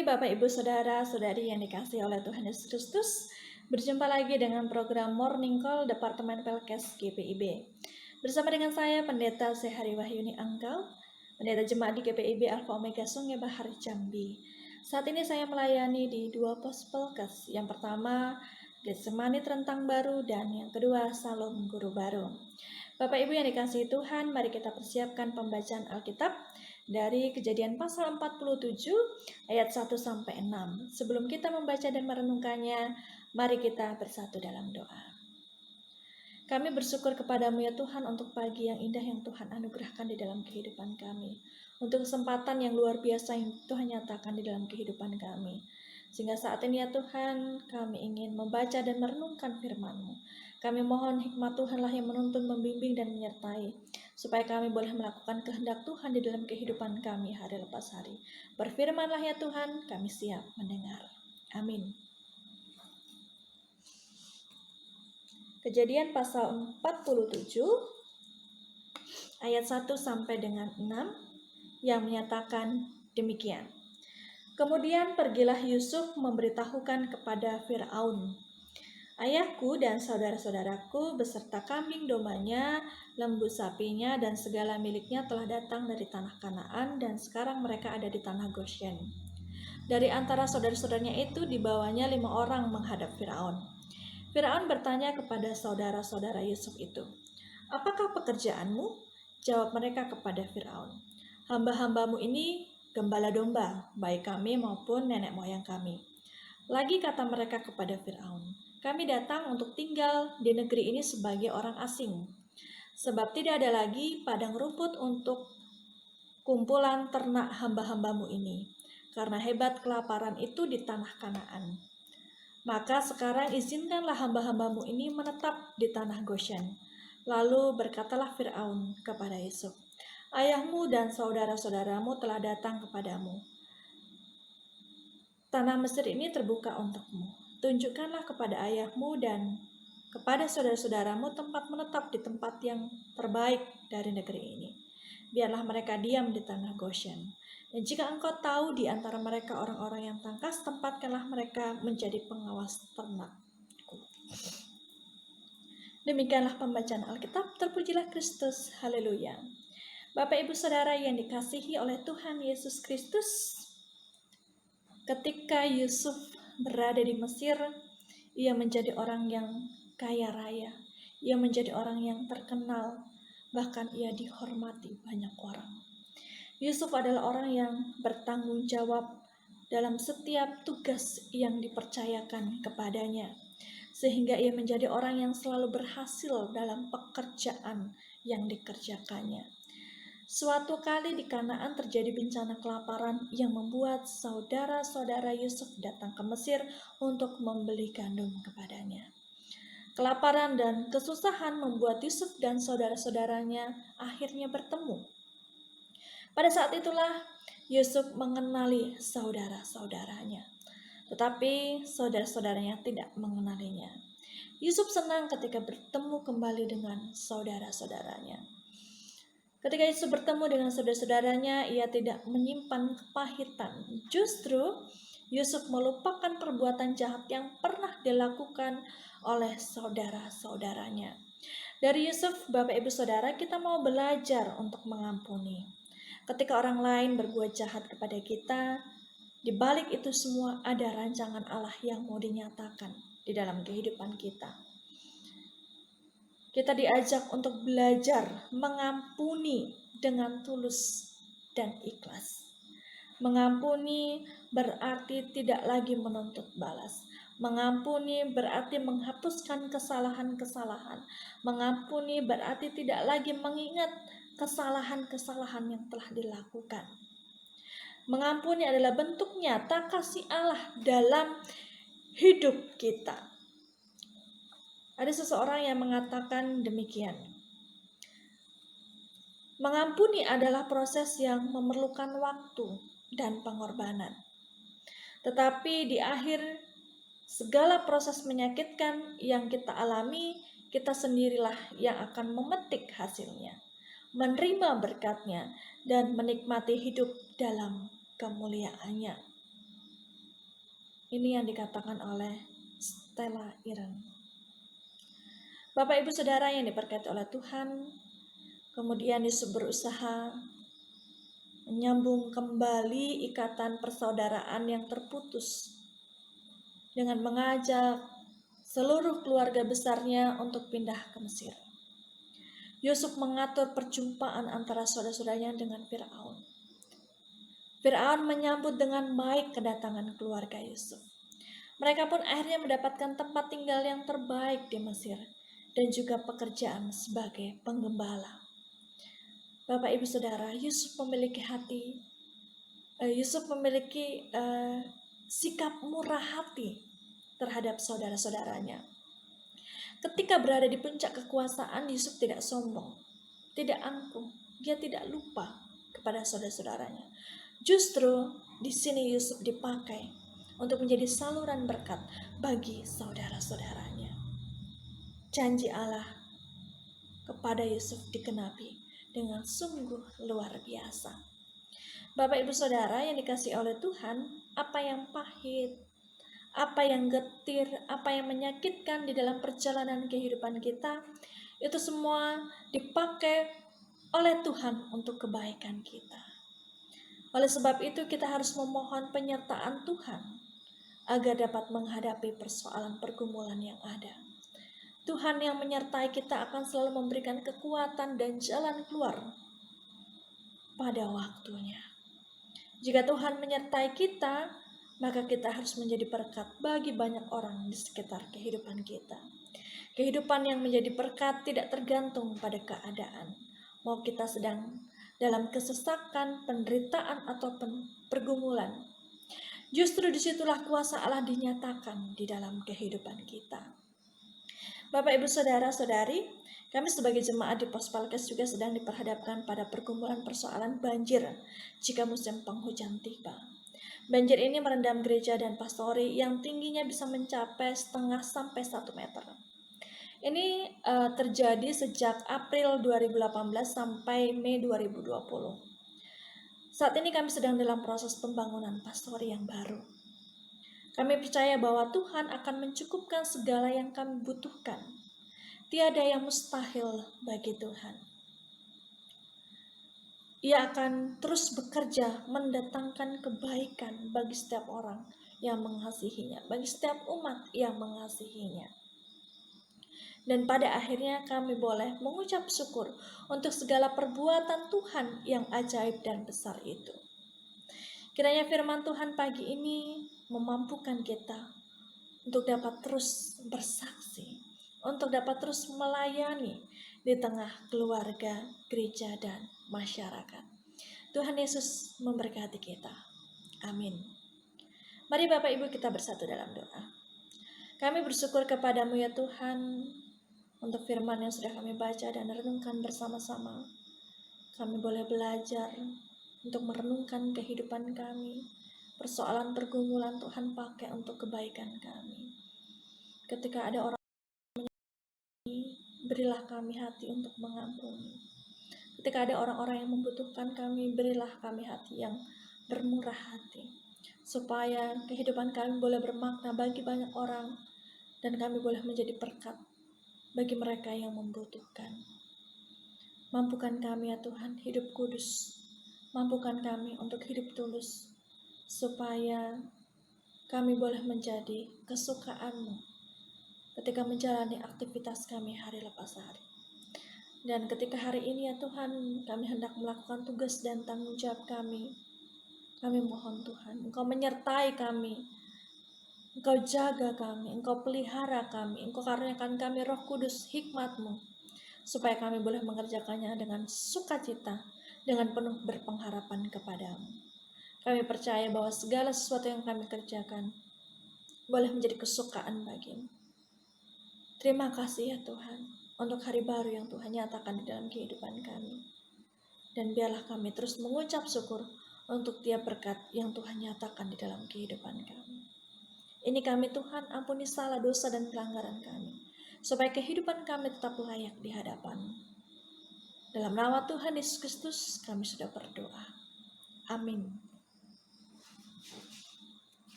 pagi Bapak Ibu Saudara-saudari yang dikasihi oleh Tuhan Yesus Kristus. Berjumpa lagi dengan program Morning Call Departemen Pelkes GPIB. Bersama dengan saya Pendeta Sehari Wahyuni Angkau, Pendeta Jemaat di GPIB Alfa Omega Sungai Bahar Jambi. Saat ini saya melayani di dua pos Pelkes. Yang pertama Getsemani Trentang Baru dan yang kedua Salom Guru Baru. Bapak Ibu yang dikasihi Tuhan, mari kita persiapkan pembacaan Alkitab dari Kejadian pasal 47 ayat 1 sampai 6. Sebelum kita membaca dan merenungkannya, mari kita bersatu dalam doa. Kami bersyukur kepadamu ya Tuhan untuk pagi yang indah yang Tuhan anugerahkan di dalam kehidupan kami. Untuk kesempatan yang luar biasa yang Tuhan nyatakan di dalam kehidupan kami. Sehingga saat ini ya Tuhan, kami ingin membaca dan merenungkan firman-Mu. Kami mohon hikmat Tuhanlah yang menuntun, membimbing, dan menyertai, supaya kami boleh melakukan kehendak Tuhan di dalam kehidupan kami hari lepas hari. Berfirmanlah ya Tuhan, kami siap mendengar. Amin. Kejadian pasal 47 ayat 1 sampai dengan 6 yang menyatakan demikian. Kemudian pergilah Yusuf memberitahukan kepada Firaun, ayahku dan saudara-saudaraku beserta kambing domanya, lembu sapinya, dan segala miliknya telah datang dari tanah Kanaan dan sekarang mereka ada di tanah Goshen. Dari antara saudara-saudaranya itu dibawanya 5 orang menghadap Firaun. Firaun bertanya kepada saudara-saudara Yusuf itu, apakah pekerjaanmu? Jawab mereka kepada Firaun, hamba-hambamu ini gembala domba, baik kami maupun nenek moyang kami. Lagi kata mereka kepada Firaun, kami datang untuk tinggal di negeri ini sebagai orang asing, sebab tidak ada lagi padang rumput untuk kumpulan ternak hamba-hambamu ini, karena hebat kelaparan itu di tanah Kanaan. Maka sekarang izinkanlah hamba-hambamu ini menetap di tanah Goshen. Lalu berkatalah Firaun kepada Yusuf, ayahmu dan saudara-saudaramu telah datang kepadamu. Tanah Mesir ini terbuka untukmu. Tunjukkanlah kepada ayahmu dan kepada saudara-saudaramu tempat menetap di tempat yang terbaik dari negeri ini. Biarlah mereka diam di tanah Goshen. Dan jika engkau tahu di antara mereka orang-orang yang tangkas, tempatkanlah mereka menjadi pengawas ternakku. Demikianlah pembacaan Alkitab. Terpujilah Kristus. Haleluya. Bapak Ibu Saudara yang dikasihi oleh Tuhan Yesus Kristus, ketika Yusuf berada di Mesir, ia menjadi orang yang kaya raya. Ia menjadi orang yang terkenal, bahkan ia dihormati banyak orang. Yusuf adalah orang yang bertanggung jawab dalam setiap tugas yang dipercayakan kepadanya, sehingga ia menjadi orang yang selalu berhasil dalam pekerjaan yang dikerjakannya. Suatu kali di Kanaan terjadi bencana kelaparan yang membuat saudara-saudara Yusuf datang ke Mesir untuk membeli gandum kepadanya. Kelaparan dan kesusahan membuat Yusuf dan saudara-saudaranya akhirnya bertemu. Pada saat itulah Yusuf mengenali saudara-saudaranya, tetapi saudara-saudaranya tidak mengenalinya. Yusuf senang ketika bertemu kembali dengan saudara-saudaranya. Ketika Yusuf bertemu dengan saudara-saudaranya, ia tidak menyimpan kepahitan. Justru Yusuf melupakan perbuatan jahat yang pernah dilakukan oleh saudara-saudaranya. Dari Yusuf, Bapak Ibu Saudara, kita mau belajar untuk mengampuni. Ketika orang lain berbuat jahat kepada kita, di balik itu semua ada rancangan Allah yang mau dinyatakan di dalam kehidupan kita. Kita diajak untuk belajar mengampuni dengan tulus dan ikhlas. Mengampuni berarti tidak lagi menuntut balas. Mengampuni berarti menghapuskan kesalahan-kesalahan. Mengampuni berarti tidak lagi mengingat kesalahan-kesalahan yang telah dilakukan. Mengampuni adalah bentuk nyata kasih Allah dalam hidup kita. Ada seseorang yang mengatakan demikian. Mengampuni adalah proses yang memerlukan waktu dan pengorbanan. Tetapi di akhir segala proses menyakitkan yang kita alami, kita sendirilah yang akan memetik hasilnya, menerima berkatnya, dan menikmati hidup dalam kemuliaannya. Ini yang dikatakan oleh Stella Iren. Bapak Ibu Saudara yang diberkati oleh Tuhan, kemudian Yesus berusaha menyambung kembali ikatan persaudaraan yang terputus dengan mengajak seluruh keluarga besarnya untuk pindah ke Mesir. Yusuf mengatur perjumpaan antara saudara-saudaranya dengan Firaun. Firaun menyambut dengan baik kedatangan keluarga Yusuf. Mereka pun akhirnya mendapatkan tempat tinggal yang terbaik di Mesir dan juga pekerjaan sebagai penggembala. Bapak Ibu Saudara, Yusuf memiliki sikap murah hati terhadap saudara-saudaranya. Ketika berada di puncak kekuasaan, Yusuf tidak sombong, tidak angkuh, dia tidak lupa kepada saudara-saudaranya. Justru di sini Yusuf dipakai untuk menjadi saluran berkat bagi saudara-saudaranya. Janji Allah kepada Yusuf dikenapi dengan sungguh luar biasa. Bapak Ibu Saudara yang dikasihi oleh Tuhan, apa yang pahit, apa yang getir, apa yang menyakitkan di dalam perjalanan kehidupan kita, itu semua dipakai oleh Tuhan untuk kebaikan kita. Oleh sebab itu kita harus memohon penyertaan Tuhan agar dapat menghadapi persoalan pergumulan yang ada. Tuhan yang menyertai kita akan selalu memberikan kekuatan dan jalan keluar pada waktunya. Jika Tuhan menyertai kita, maka kita harus menjadi berkat bagi banyak orang di sekitar kehidupan kita. Kehidupan yang menjadi berkat tidak tergantung pada keadaan. Mau kita sedang dalam kesesakan, penderitaan, ataupun pergumulan. Justru disitulah kuasa Allah dinyatakan di dalam kehidupan kita. Bapak, Ibu, Saudara-saudari, kami sebagai jemaat di Pos Palkes juga sedang diperhadapkan pada pergumulan persoalan banjir jika musim penghujan tiba. Banjir ini merendam gereja dan pastori yang tingginya bisa mencapai 0,5 sampai 1 meter. Ini terjadi sejak April 2018 sampai Mei 2020. Saat ini kami sedang dalam proses pembangunan pastori yang baru. Kami percaya bahwa Tuhan akan mencukupkan segala yang kami butuhkan. Tiada yang mustahil bagi Tuhan. Ia akan terus bekerja mendatangkan kebaikan bagi setiap orang yang mengasihinya, bagi setiap umat yang mengasihinya. Dan pada akhirnya kami boleh mengucap syukur untuk segala perbuatan Tuhan yang ajaib dan besar itu. Kiranya firman Tuhan pagi ini memampukan kita untuk dapat terus bersaksi, untuk dapat terus melayani di tengah keluarga, gereja, dan masyarakat. Tuhan Yesus memberkati kita. Amin. Mari Bapak Ibu kita bersatu dalam doa. Kami bersyukur kepadamu ya Tuhan, untuk firman yang sudah kami baca dan renungkan bersama-sama. Kami boleh belajar untuk merenungkan kehidupan kami. Persoalan pergumulan Tuhan pakai untuk kebaikan kami. Ketika ada orang berilah kami hati untuk mengampuni. Ketika ada orang-orang yang membutuhkan kami, berilah kami hati yang bermurah hati. Supaya kehidupan kami boleh bermakna bagi banyak orang dan kami boleh menjadi berkat bagi mereka yang membutuhkan. Mampukan kami ya Tuhan hidup kudus. Mampukan kami untuk hidup tulus. Supaya kami boleh menjadi kesukaan-Mu ketika menjalani aktivitas kami hari lepas hari. Dan ketika hari ini ya Tuhan, kami hendak melakukan tugas dan tanggung jawab kami. Kami mohon Tuhan, Engkau menyertai kami. Engkau jaga kami, Engkau pelihara kami, Engkau karuniakan kami Roh Kudus hikmat-Mu. Supaya kami boleh mengerjakannya dengan sukacita, dengan penuh berpengharapan kepadamu. Kami percaya bahwa segala sesuatu yang kami kerjakan boleh menjadi kesukaan bagimu. Terima kasih ya Tuhan untuk hari baru yang Tuhan nyatakan di dalam kehidupan kami. Dan biarlah kami terus mengucap syukur untuk tiap berkat yang Tuhan nyatakan di dalam kehidupan kami. Ini kami Tuhan, ampuni salah, dosa, dan pelanggaran kami, supaya kehidupan kami tetap layak di hadapan-Mu. Dalam nama Tuhan Yesus Kristus kami sudah berdoa. Amin.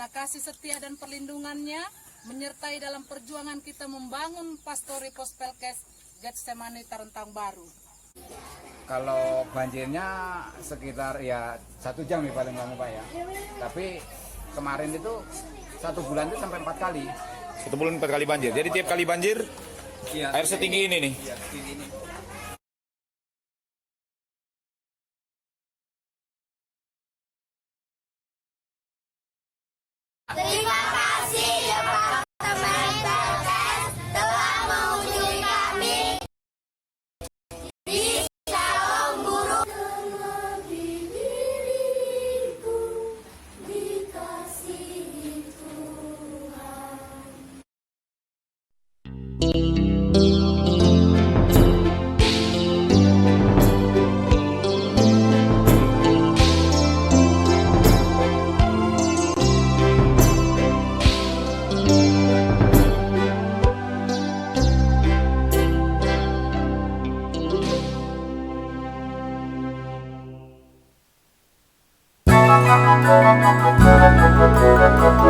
karena kasih setia dan perlindungannya menyertai dalam perjuangan kita membangun Pastori Pospelkes Getsemani Tarentang Baru. Kalau banjirnya sekitar ya 1 jam nih paling lama Pak ya. Tapi kemarin itu 1 bulan itu sampai 4 kali. 1 bulan 4 kali banjir. Jadi tiap kali banjir Iya, air setinggi ini nih. Iya, setinggi ini. Terima kasih Departemen Pelkes telah mengunjungi kami di Shalom Guru. Thank you.